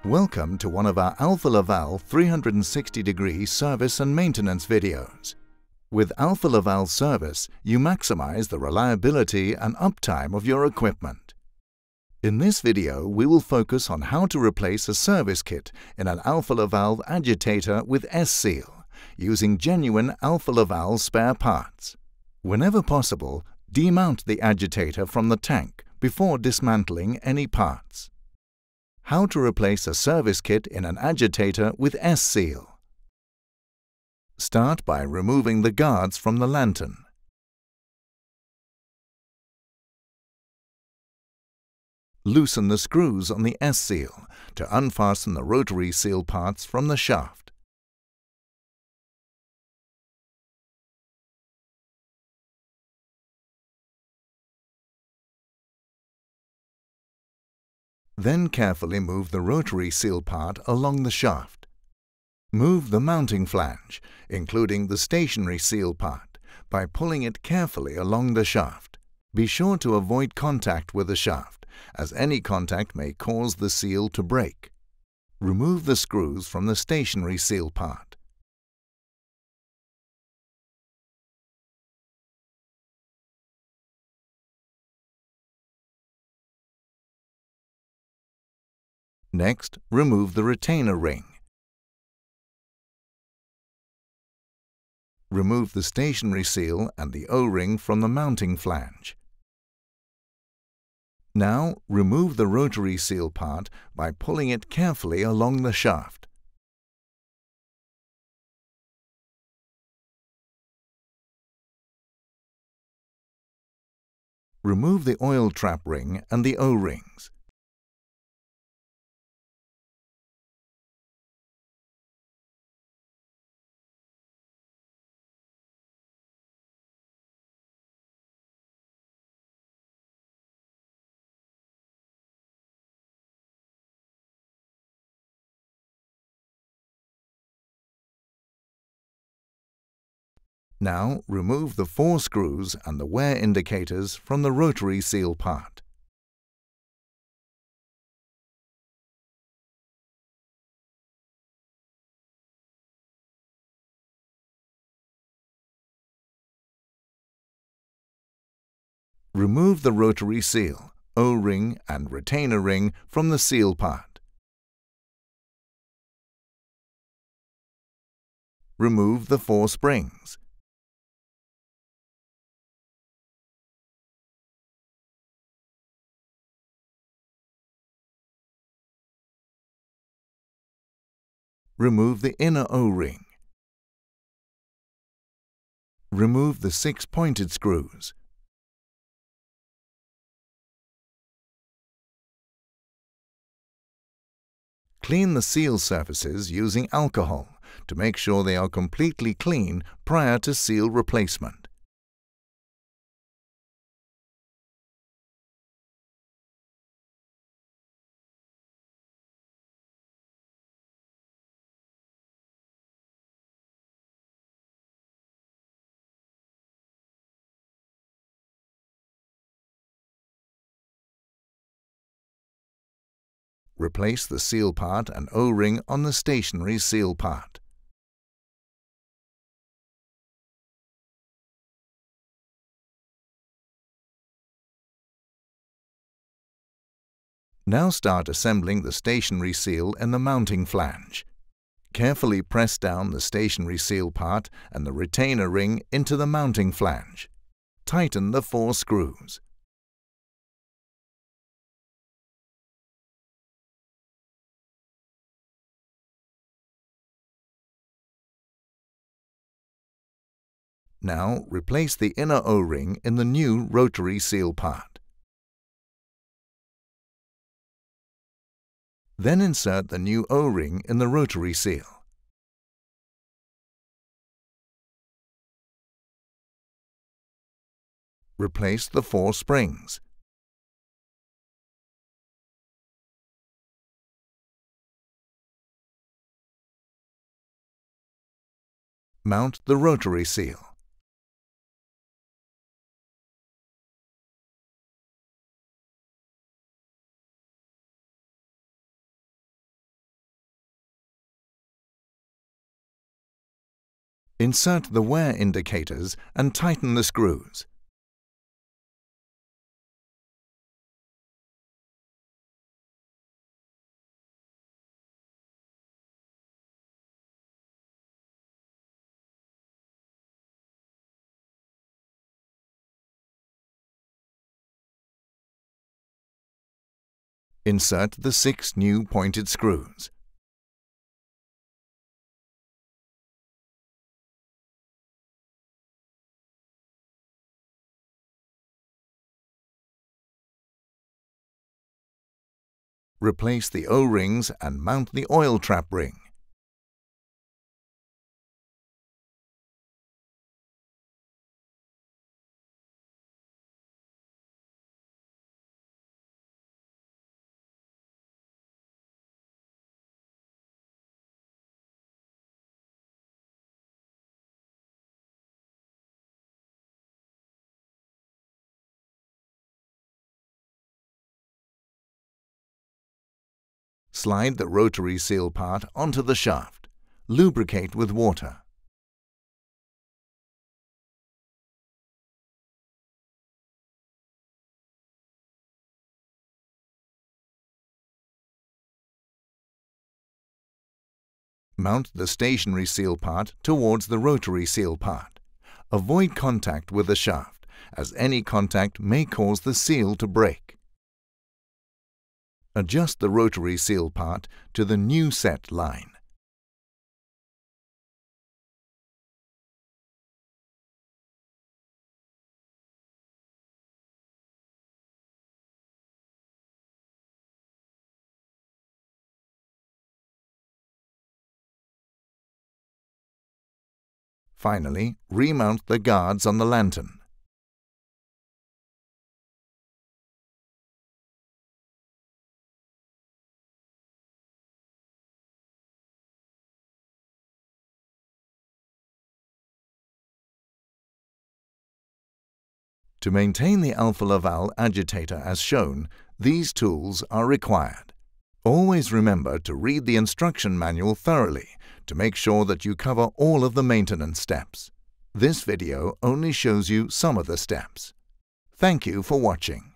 Welcome to one of our Alfa Laval 360-degree service and maintenance videos. With Alfa Laval Service, you maximize the reliability and uptime of your equipment. In this video, we will focus on how to replace a service kit in an Alfa Laval Agitator with S-Seal, using genuine Alfa Laval spare parts. Whenever possible, demount the agitator from the tank before dismantling any parts. How to replace a service kit in an agitator with S-Seal. Start by removing the guards from the lantern. Loosen the screws on the S-Seal to unfasten the rotary seal parts from the shaft. Then carefully move the rotary seal part along the shaft. Move the mounting flange, including the stationary seal part, by pulling it carefully along the shaft. Be sure to avoid contact with the shaft, as any contact may cause the seal to break. Remove the screws from the stationary seal part. Next, remove the retainer ring. Remove the stationary seal and the O-ring from the mounting flange. Now, remove the rotary seal part by pulling it carefully along the shaft. Remove the oil trap ring and the O-rings. Now, remove the 4 screws and the wear indicators from the rotary seal part. Remove the rotary seal, O-ring and retainer ring from the seal part. Remove the 4 springs. Remove the inner O-ring. Remove the 6 pointed screws. Clean the seal surfaces using alcohol to make sure they are completely clean prior to seal replacement. Replace the seal part and O-ring on the stationary seal part. Now start assembling the stationary seal in the mounting flange. Carefully press down the stationary seal part and the retainer ring into the mounting flange. Tighten the 4 screws. Now, replace the inner O-ring in the new rotary seal part. Then insert the new O-ring in the rotary seal. Replace the 4 springs. Mount the rotary seal. Insert the wear indicators and tighten the screws. Insert the 6 new pointed screws. Replace the O-rings and mount the oil trap ring. Slide the rotary seal part onto the shaft. Lubricate with water. Mount the stationary seal part towards the rotary seal part. Avoid contact with the shaft, as any contact may cause the seal to break. Adjust the rotary seal part to the new set line. Finally, remount the guards on the lantern. To maintain the Alfa Laval Agitator as shown, these tools are required. Always remember to read the instruction manual thoroughly to make sure that you cover all of the maintenance steps. This video only shows you some of the steps. Thank you for watching.